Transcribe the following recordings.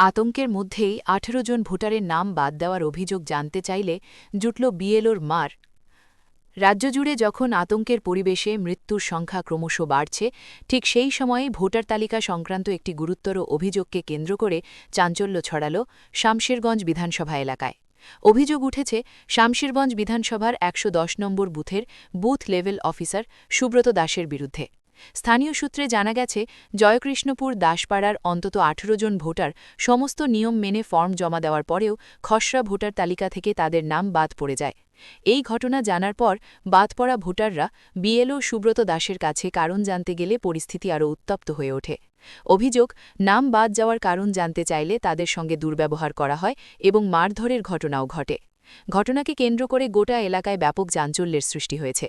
আতঙ্কের মধ্যেই ১৮ জন ভোটারের নাম বাদ দেওয়ার অভিযোগ জানতে চাইলে জুটল বিএলওর মার। রাজ্য জুড়ে যখন আতঙ্কের পরিবেশে মৃত্যুর সংখ্যা ক্রমশ বাড়ছে, ঠিক সেই সময়েই ভোটার তালিকা সংক্রান্ত একটি গুরুতর অভিযোগকে কেন্দ্র করে চাঞ্চল্য ছড়াল শামশেরগঞ্জ বিধানসভা এলাকায়। অভিযোগ উঠেছে শামশেরগঞ্জ বিধানসভার ১১০ নম্বর বুথের বুথ লেভেল অফিসার সুব্রত দাসের বিরুদ্ধে। স্থানীয় সূত্রে জানা গেছে, জয়কৃষ্ণপুর দাসপাড়ার অন্তত ১৮ জন ভোটার সমস্ত নিয়ম মেনে ফর্ম জমা দেওয়ার পরেও খসড়া ভোটার তালিকা থেকে তাদের নাম বাদ পড়ে যায়। এই ঘটনা জানার পর বাদ পড়া ভোটাররা বিএলও সুব্রত দাসের কাছে কারণ জানতে গেলে পরিস্থিতি আরও উত্তপ্ত হয়ে ওঠে। অভিযোগ, নাম বাদ যাওয়ার কারণ জানতে চাইলে তাদের সঙ্গে দুর্ব্যবহার করা হয় এবং মারধরের ঘটনাও ঘটে। ঘটনাকে কেন্দ্র করে গোটা এলাকায় ব্যাপক চাঞ্চল্যের সৃষ্টি হয়েছে।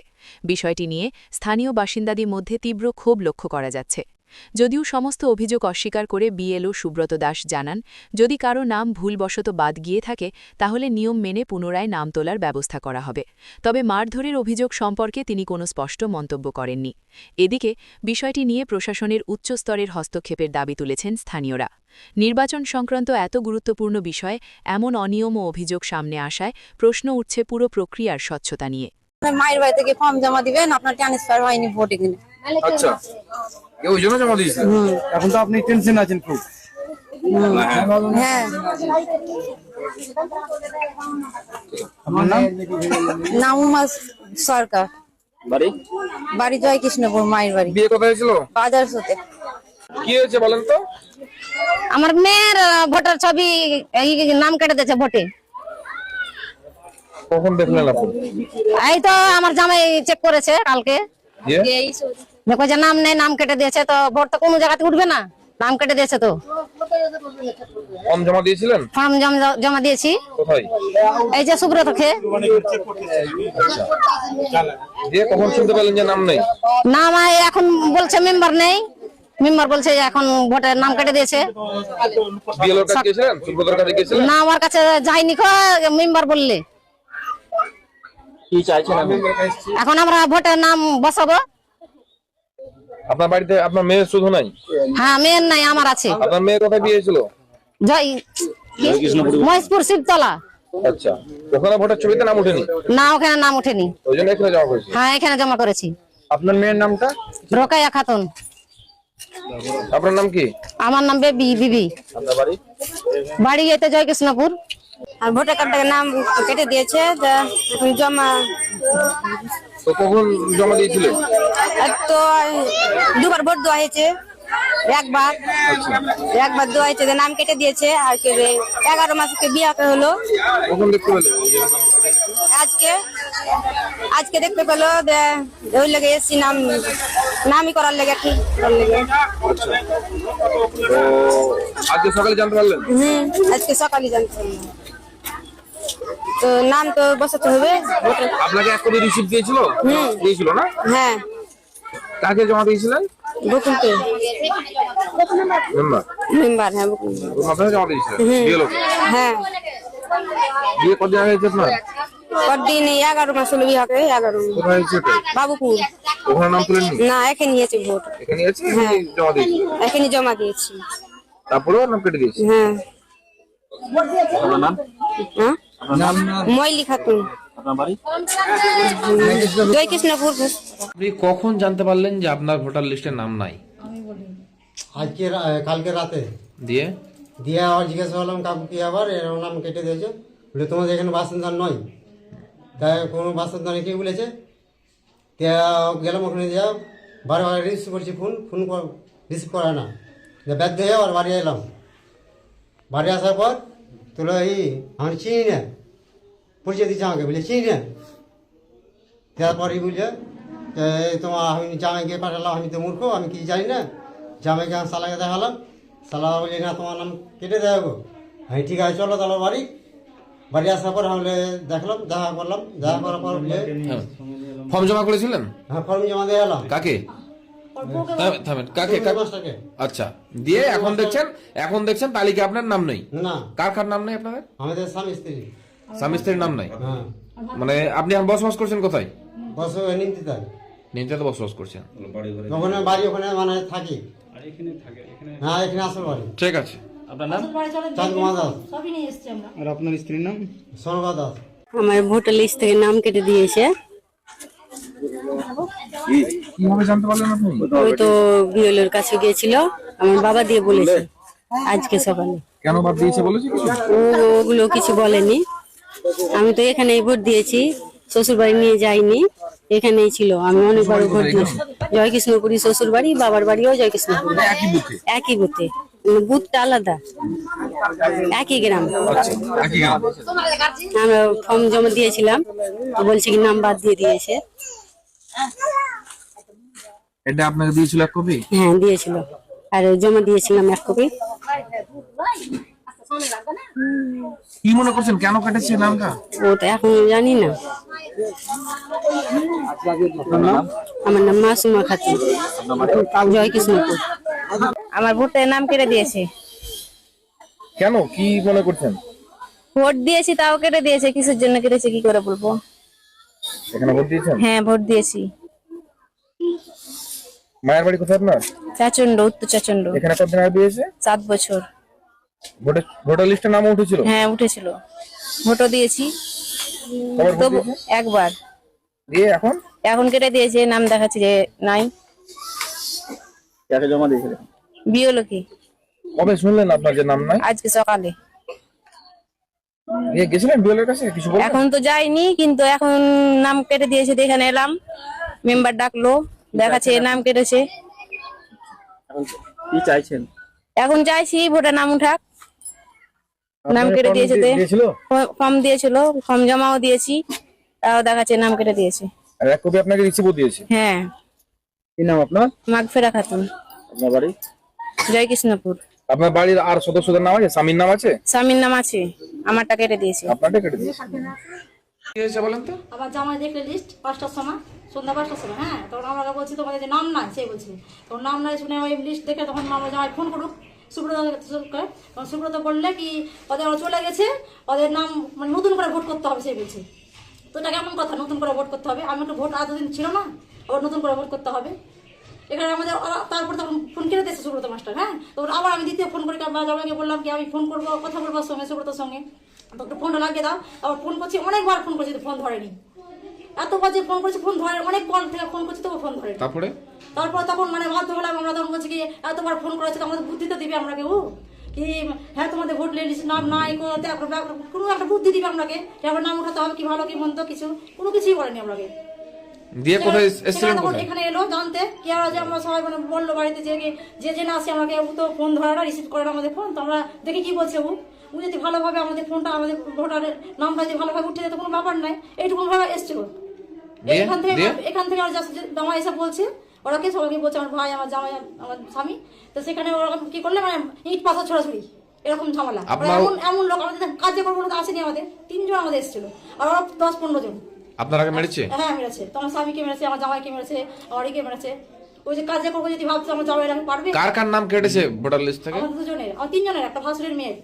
বিষয়টি নিয়ে স্থানীয় বাসিন্দাদের মধ্যে তীব্র ক্ষোভ লক্ষ্য করা যাচ্ছে। যদিও সমস্ত অভিযোগ অস্বীকার করে বিএলও সুব্রত দাস জানান, যদি কারো নাম ভুলবশত বাদ গিয়ে থাকে তাহলে নিয়ম মেনে পুনরায় নাম তোলার ব্যবস্থা করা হবে। তবে মারধরের অভিযোগ সম্পর্কে তিনি কোনো স্পষ্ট মন্তব্য করেননি। এদিকে বিষয়টি নিয়ে প্রশাসনের উচ্চ স্তরের হস্তক্ষেপের দাবি তুলেছেন স্থানীয়রা। নির্বাচন সংক্রান্ত এত গুরুত্বপূর্ণ বিষয়ে এমন অনিয়ম ও অভিযোগ সামনে আসায় প্রশ্ন উঠছে পুরো প্রক্রিয়ার স্বচ্ছতা নিয়ে। মায়ের বাড়ি থেকে ফর্ম জমা দিবেন, আপনার ট্রান্সফার হয়নি ভোটে কিনে। আচ্ছা, ওই জন্য জমা দিয়েছেন। এখন তো আপনি টেনশন আছেন খুব। হ্যাঁ, আপনার নাম? নাম উমা সরকার, বাড়ি বাড়ি জয়কৃষ্ণপুর, মায়ের বাড়ি। বিয়ে কোথায় হয়েছিল? বাজার সাথে। কি হয়েছে বলেন তো? আমার মেয়ের ভোটার ছবি নাম কেটে দিয়েছে ভোটে। কখন দেখলেন আপনি? এই তো আমার জামাই চেক করেছে কালকে, দিয়ে? দেখো যে নাম নেই, নাম কেটে দিয়েছে। তো ভোট তো কোনো জায়গাতে উঠবে না, নাম কেটে দিয়েছে। তো ফর্ম জমা দিয়েছিলেন? ফর্ম জমা দিয়েছি। কোথায়? এই যে সুব্রত খে। দিয়ে কখন শুনতে পেলেন যে নাম নেই? নাম এখন বলছে মেম্বার নেই, মেম্বার বলছে এখন ভোটের নাম কেটে দিয়েছে। বিএলওর কাছে গিয়েছিলেন? সুব্রতর কাছে গিয়েছিলেন? না, আমার কাছে যাইনি, মেম্বার বললে। কি চাইছেন আপনি? এখন আমরা ভোটের নাম বসাবো। আপনার বাড়িতে আপনার মেয়ে শুধু নাই? হ্যাঁ, মেয়ের নাই, আমার আছে। আপনার মেয়ে কোথায় বিয়ে হয়েছিল? মহেশপুর শিবতলা। আচ্ছা, ওখানে ভোটার ছবিতে নাম ওঠেনি? না, ওখানে নাম ওঠেনি। ওই জন্য এখানে জমা করেছি। হ্যাঁ, এখানে জমা করেছি। আপনার মেয়ের নামটা? রোকাইয়া খাতুন। আপনার নাম কি? আমার নাম বিবি। আপনার বাড়ি? বাড়ি এতে জয়কৃষ্ণপুর। আর ভোটার কার্ডটাকে নাম কেটে দিয়েছে, জমা তো কখন জমা দিয়েছিলেন? তো দুবার ভোট দেওয়া হয়েছে, একবার দেওয়া হয়েছে, নাম কেটে দিয়েছে। আর কে 11 মাসকে বিয়ে হলো। কখন দেখতে পেলেন? আজকে দেখতে পেলো, ওই লেগে এসছি নামই করার লেগে, ঠিক করার লেগে। তো আজকে সকালে জানতে পারলেন? আজকে সকালে জানতে পারলাম। তো নাম তো বসাতে হবে। আপনাকে এক কপি রিসিপ্ট দিয়েছিল? দিয়েছিল না? হ্যাঁ। কাকে জমা দিয়েছিলেন? বকুলকে মেম্বার। হ্যাঁ, বকুল আপনারা জমা দিয়েছিলেন? বিএলও? হ্যাঁ। বিয়ে কত জায়গায় হয়েছে আপনার? কদিন 11 মাস হলো বিয়ে হবে। 11 কোথায় হয়েছে এটা? বাবুপুর। ওখানে নাম তুলেননি? না, এখানে নিয়েছে ভোট। এখানে আছে? জমা দিয়েছি। এখানে জমা দিয়েছি। তারপরেও নাম কেটে দিয়েছি? হ্যাঁ। আপনার নাম? হ্যাঁ, ময়লি খাতুন। আপনার বাড়ি? জয়কৃষ্ণপুর। আপনি কখন জানতে পারলেন যে আপনার ভোটার লিস্টে নাম নাই? কালকে রাতে দিয়ে দিয়ে আবার জিজ্ঞাসা করলাম কাকু কি আবার এরকম নাম কেটে দিয়েছে, বলে তোমাদের এখানে বাসিন্দা নয়। তাই কোনো বাসিন্দা নেই, কি বলেছে। গেলাম ওখানে যা বারবার রিসিভ করছি, ফোন রিসিভ করে না। ব্যর্থ হয়ে আবার বাড়ি এলাম। বাড়ি আসার পর তোলো আমি চিনি না, পরিচয় দিচ্ছে আমাকে, বলে চিনি না। তারপরই বুঝলে তোমার আমি জামাইকে পাঠালাম, আমি তো মূর্খ, আমি কি জানি না। জামাইকে আমি সালাকে দেখালাম, সালা বলি না তোমার নাম কেটে দেবো। আমি ঠিক আছে চলো তাহলে বাড়ি আসার পর আমি দেখলাম, দেখা করলাম, দেখা করার পর ফর্ম জমা করেছিলেন? হ্যাঁ, ফর্ম জমা দিয়ে এলাম। কাকে? থামেন, কাকে? মাস্টারকে। আচ্ছা, দিয়ে এখন দেখছেন তালিকা আপনার নাম নেই? না। কার নাম নেই আপনাদের? আমাদের স্বামী স্ত্রী। স্বামী স্ত্রীর নাম নাই? হ্যাঁ। মানে আপনি এখন বসবাস করছেন কোথায়? বস নিমতি তাই নিমতিতে বসবাস করছেন? ওখানে বাড়ি, ওখানে মানে থাকি। হ্যাঁ, এখানে আসল বাড়ি। ঠিক আছে, আপনার নাম? চাঁদ কুমার দাস। আর আপনার স্ত্রীর নাম? সোনকা দাস। আমার ভোটার লিস্ট থেকে নাম কেটে দিয়েছে। কিভাবে জানতে পারলেন আপনি? ওই তো বিএলওর কাছে গিয়েছিল, আমার বাবা দিয়ে বলেছে আজকে সকালে। কেন বাদ দিয়েছে বলেছে কিছু? ওগুলো কিছু বলেনি। আমি তো এখানেই ভোট দিয়েছি, শ্বশুর বাড়ি নিয়ে যাইনি, এখানেই ছিল। আমি অনেকবার ভোট দিয়েছি। জয়কৃষ্ণপুরি শ্বশুর বাড়ি, বাবার বাড়িও জয়কৃষ্ণপুর, একই বুথে? একই বুথে। বুথটা আলাদা, একই গ্রাম। আচ্ছা, একই গ্রাম। আমরা ফর্ম জমা দিয়েছিলাম, তো বলছে কি নাম বাদ দিয়ে দিয়েছে। এটা আপনাকে দিয়েছিল এক কপি? হ্যাঁ দিয়েছিল, আর জমা দিয়েছিলাম 1 কপি। কি মনে করছেন কেন কেটেছে নামটা? ও তো এখন জানি না। আপনার নাম? আমার নাম মাসুমা খাতুন, জয়কৃষ্ণপুর। আমার ভোটের নাম কেটে দিয়েছে। কেন, কি মনে করছেন? ভোট দিয়েছি তাও কেটে দিয়েছে, কিসের জন্য কেটেছে কি করে বলবো। এখানে ভোট দিয়েছেন? হ্যাঁ ভোট দিয়েছি। মায়ের বাড়ি কোথায় আপনার? চাচন্ড, উত্তর চাচন্ড। এখানে কতদিন আগে দিয়েছে? 7 বছর। ভোটার লিস্টে নাম উঠেছিল? হ্যাঁ উঠেছিল, ভোটও দিয়েছি। কবার ভোট তবু দিয়েছে? একবার। দিয়ে এখন এখন কেটে দিয়েছে, নাম দেখাচ্ছে যে নাই। কাকে জমা দিয়েছিলেন? বিএলও কি কবে শুনলেন আপনার যে নাম নাই? আজকে সকালে। দিয়ে গেছিলেন বিএলওর কাছে, কিছু বললেন? এখন তো যাইনি, কিন্তু এখন নাম কেটে দিয়েছে, এখানে এলাম, মেম্বার ডাকলো, দেখাচ্ছে নাম কেটেছে। কি চাইছেন? এখন চাইছি ভোটের নাম উঠাক, নাম কেটে দিয়েছে। দিয়েছিল? ফর্ম দিয়েছিল, ফর্ম জমাও দিয়েছি, তাও দেখাচ্ছে নাম কেটে দিয়েছে। আর এক কপি আপনাকে রিসিভও দিয়েছে? হ্যাঁ। কি নাম আপনার? মাগফেরা খাতুন, আপনার বাড়ি? জয়কৃষ্ণপুর। আপনার বাড়ির আর সদস্যদের নাম আছে? স্বামীর নাম আছে? স্বামীর নাম আছে, আমারটা কেটে দিয়েছে। আপনারটা কেটে দিয়েছে। কি হয়েছে বলেন তো? আবার জামাই দেখলে লিস্ট 5টার সময়, সন্ধ্যা 5টার সময়। হ্যাঁ, তখন আমরা বলছি তোমাদের যে নাম নাই, সে বলছে তখন নাম নাই শুনে ওই লিস্ট দেখে তখন আমরা জামাই ফোন করুক সুব্রতকে। তখন সুব্রত বললে কি ওদের ওরা চলে গেছে, ওদের নাম মানে নতুন করে ভোট করতে হবে, সে বলছে। তো এটা কেমন কথা, নতুন করে ভোট করতে হবে? আমি তো ভোট এতদিন ছিল না, আবার নতুন করে ভোট করতে হবে এখানে আমাদের। তারপর তখন ফোন কেটে দিয়েছে সুব্রত মাস্টার। হ্যাঁ, তখন আবার আমি দ্বিতীয় ফোন করে জামাইকে বললাম কি আমি ফোন করবো, কথা বলবো সঙ্গে সুব্রতর সঙ্গে, তো একটু ফোনটা লাগিয়ে দাও। আবার ফোন করছি, অনেকবার ফোন করছি, ফোন ধরেনি। এত বাজে ফোন করছি, ফোন ধরে, অনেক কল থেকে ফোন করছি তবু ফোন ধরে। তারপর তখন মানে বাধ্য হলাম, আমরা তখন বলছি কি এতবার ফোন করেছে তো আমাদের বুদ্ধি তো দিবে আমরা কেউ কি, হ্যাঁ তোমাদের ভোট লিস্ট নাম নাই, কোনো একটা বুদ্ধি দিবে আপনাকে, আমার নাম উঠাতে হবে কি ভালো কি মন্দ, কিছু কোনো কিছুই করেনি আপনাকে। দিয়ে কোথায় এসেছিলেন? কোথায়? এখানে এলো জানতে কি আর যে আমরা সবাই মানে বললো বাড়িতে যে না আসে আমাকে, ও তো ফোন ধরে না, রিসিভ করে না আমাদের ফোন। তো আমরা দেখি কি বলছে ও যদি ভালোভাবে আমাদের ফোনটা, আমাদের ভোটারের নামটা যদি ভালোভাবে উঠে যেত কোনো ব্যাপার নাই, এইটুকু ভাবে এসছিল। এখান থেকে আর জামাই এসে বলছে, ওরা কে সবাইকে বলছে আমার ভাই, আমার জামাই, আমার স্বামী। তো সেখানে ওরা কি করলে মানে ইট পাথর ছড়াছড়ি, এরকম ঝামেলা। এমন লোক আমাদের কাজে করবো তো আসেনি, আমাদের 3 জন আমাদের এসেছিল, আর ওরা 10-15 জন। আপনারাকে মেরেছে? হ্যাঁ মেরেছে, তো আমার স্বামীকে মেরেছে, আমার জামাইকে মেরেছে, আমার একে মেরেছে। ওই যে কাজে করবো যদি ভাবছো আমার জামাই এরকম পারবে। কার কার নাম কেটেছে ভোটার লিস্ট থেকে? আমাদের 2 জনের, আমার 3 জনের, একটা ভাসুরের মেয়ে।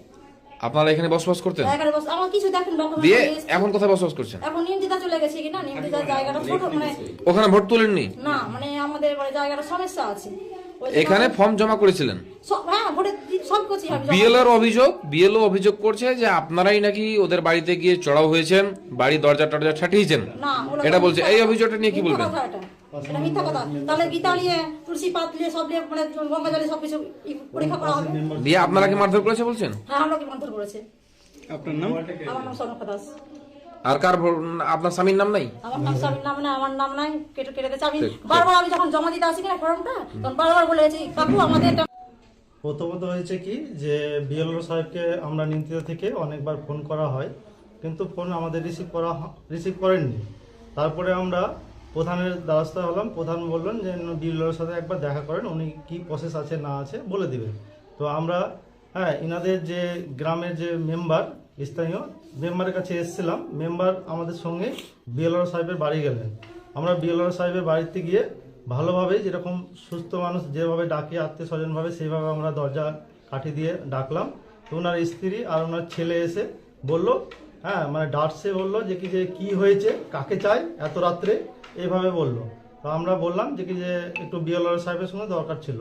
আপনারা এখানে বসবাস করতেন? এখানে বস আমার কিছু দেখেন দিয়ে ডকুমেন্ট। এখন কোথায় বসবাস করছেন? এখন নিমতিদা চলে গেছে কিনা, নিমতিদার জায়গাটা ছোট, মানে ওখানে ভোট তুলেননি? না মানে আমাদের মানে জায়গাটা সমস্যা আছে। এখানে ফর্ম জমা করেছিলেন? হ্যাঁ ভোটে সব করছি আমি। বিএলও অভিযোগ করছে যে আপনারাই নাকি ওদের বাড়িতে গিয়ে চড়াও হয়েছেন, বাড়ি দরজা টরজা ছাটিয়েছেন, না এটা বলছে। এই অভিযোগটা নিয়ে কি বলবেন? এটা মিথ্যা কথা। তাহলে গীতা নিয়ে, তুলসী পাত নিয়ে, সব নিয়ে মানে গঙ্গা জলে সবকিছু পরীক্ষা করা হবে। দিয়ে আপনারা কি মারধর করেছে বলছেন? হ্যাঁ আমরা কি মারধর করেছে। আপনার নাম? আমার নাম সনকা দাস। আর কার আপনার স্বামীর নাম নাই? আমার নাম স্বামীর নাম না, আমার নাম নাই, কেটে দিয়েছে। আমি বারবার আমি যখন জমা দিতে আসি কিনা ফর্মটা, তখন বারবার বলেছি কাকু আমাদের প্রথমত হয়েছে কি যে বিএলও সাহেবকে আমরা নিমতিদা থেকে অনেকবার ফোন করা হয়, কিন্তু ফোন আমাদের রিসিভ করেননি। তারপরে আমরা প্রধানের দ্বারস্থ হলাম, প্রধান বললেন যে বিএলওর সাথে একবার দেখা করেন, উনি কি প্রসেস আছে না আছে বলে দিবেন। তো আমরা ইনাদের যে গ্রামের যে মেম্বার, স্থানীয় মেম্বারের কাছে এসেছিলাম, মেম্বার আমাদের সঙ্গে বিএলও সাহেবের বাড়ি গেলেন। আমরা বিএলও সাহেবের বাড়িতে গিয়ে ভালোভাবে, যেরকম সুস্থ মানুষ যেভাবে ডাকি আত্মীয় স্বজনভাবে, সেইভাবে আমরা দরজা কাঠি দিয়ে ডাকলাম। তো ওনার স্ত্রী আর ওনার ছেলে এসে বলল, মানে ডাটসে বললো যে কি হয়েছে, কাকে চাই এত রাত্রে, এইভাবে বললো। তো আমরা বললাম যে একটু বিএলও সাহেবের সঙ্গে দরকার ছিল।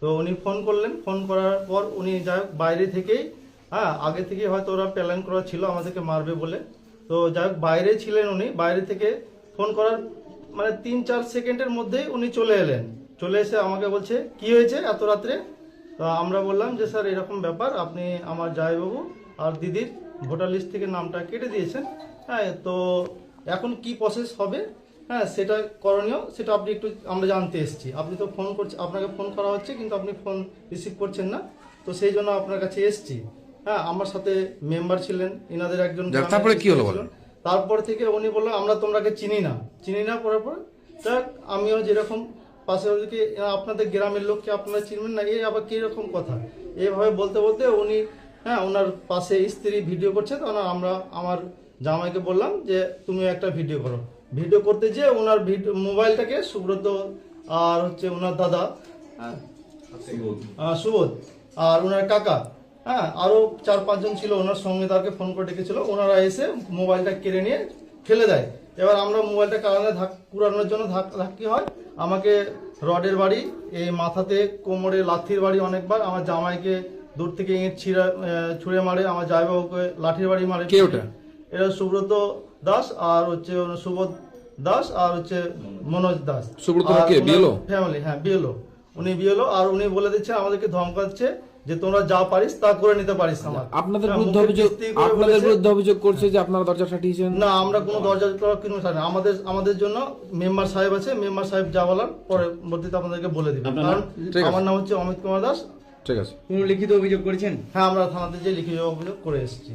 তো উনি ফোন করলেন, ফোন করার পর উনি যাই হোক বাইরে থেকেই, হ্যাঁ আগে থেকে হয়তো ওরা প্ল্যান করা ছিল আমাদেরকে মারবে বলে, তো যাই হোক বাইরে ছিলেন উনি, বাইরে থেকে ফোন করার মানে 3-4 সেকেন্ডের মধ্যেই উনি চলে এলেন। চলে এসে আমাকে বলছে কি হয়েছে এত রাত্রে। তো আমরা বললাম যে স্যার এরকম ব্যাপার, আপনি আমার জামাইবাবু আর দিদির ভোটার লিস্ট থেকে নামটা কেটে দিয়েছেন, হ্যাঁ তো এখন কি প্রসেস হবে, হ্যাঁ সেটা করণীয়, সেটা আপনি একটু আমরা জানতে এসেছি। আপনি তো ফোন করছেন, আপনাকে ফোন করা হচ্ছে কিন্তু আপনি ফোন রিসিভ করছেন না, তো সেই জন্য আপনার কাছে এসেছি। হ্যাঁ আমার সাথে মেম্বার ছিলেন, ইনাদের একজন। তারপরে কি হলো বলেন? তারপর থেকে উনি বললেন আমরা তোমরাকে চিনি না পরে যাক আমিও যেরকম পাশে ওদিকে আপনাদের গ্রামের লোককে আপনারা চিনবেন না, এই আবার কীরকম কথা, এইভাবে বলতে বলতে উনি হ্যাঁ ওনার পাশে স্ত্রী ভিডিও করছে, তখন আমরা আমার জামাইকে বললাম যে তুমি একটা ভিডিও করো। ভিডিও করতে যেয়ে ওনার মোবাইলটাকে সুব্রত আর হচ্ছে ওনার দাদা, হ্যাঁ সুবোধ আর ওনার কাকা, হ্যাঁ আরও 4-5 জন ছিল ওনার সঙ্গে, তাকে ফোন করে ডেকেছিল, ওনারা এসে মোবাইলটা কেড়ে নিয়ে ফেলে দেয়। এবার আমরা মোবাইলটা কুড়ানোর জন্য ধাক্কি হয়, আমাকে রডের বাড়ি, এই মাথাতে কোমরে লাঠির বাড়ি অনেকবার, আমার জামাইকে দূর থেকে ইঁট ছুঁড়ে মারে, আমার জামাইবাবুকে লাঠির বাড়ি মারে। কে ওটা? এটা সুব্রত দাস আর হচ্ছে সুবোধ দাস আর হচ্ছে মনোজ দাস। সুব্রত কে? বিএলও ফ্যামিলি, হ্যাঁ বিএলও, উনি বিএলও। আর উনি বলে দিচ্ছে আমাদেরকে ধমকাচ্ছে যে তোমরা যা পারিস তা করে নিতে পারিস। আমার আপনাদের বিরুদ্ধে অভিযোগ করছে যে আপনারা দরজা ফাটিয়েছেন। না, আমরা কোনো দরজা কিন্তু আমাদের জন্য মেম্বার সাহেব আছে, মেম্বার সাহেব যা বলার পরবর্তীতে আপনাদেরকে বলে দিবেন। কারণ আমার নাম হচ্ছে অমিত কুমার দাস। ঠিক আছে। কোনো লিখিত অভিযোগ করেছেন? হ্যাঁ আমরা থানাতে যে লিখিত অভিযোগ করে এসেছি।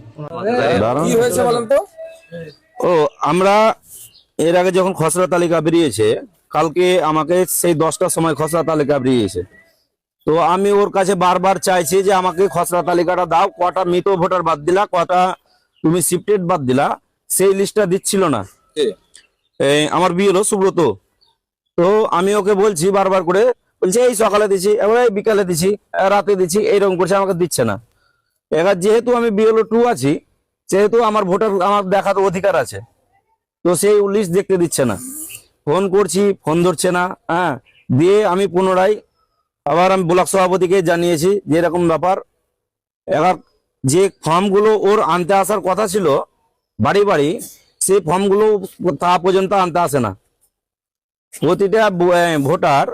কি হয়েছে বলেন তো? ও আমরা এর আগে যখন খসড়া তালিকা বেরিয়েছে, কালকে আমাকে সেই 10টার সময় খসড়া তালিকা বেরিয়েছে, তো আমি ওর কাছে বারবার চাইছি যে আমাকে খসড়া তালিকাটা দাও, কটা মৃত ভোটার বাদ দিলা, কটা তুমি শিফটেড বাদ দিলা, সেই লিস্টটা দিচ্ছিল না আমার বিএলও সুব্রত। তো আমি ওকে বলছি বারবার করে, বলছে এই সকালে দিছি, এবার এই বিকালে দিছি, রাতে দিছি, এইরকম করছে, আমাকে দিচ্ছে না। এবার যেহেতু আমি বিএলও 2 আছি, সেহেতু আমার ভোটার আমার দেখার অধিকার আছে, তো সেই লিস্ট দেখতে দিচ্ছে না। ফোন করছি, ফোন ধরছে না। হ্যাঁ দিয়ে আমি পুনরায় আবার আমি ব্লক সভাপতিকে জানিয়েছি যে এরকম ব্যাপার। এবার যে ফর্মগুলো ওর আনতে আসার কথা ছিল বাড়ি বাড়ি, সেই ফর্মগুলো তা পর্যন্ত আনতে আসে না। প্রতিটা ভোটার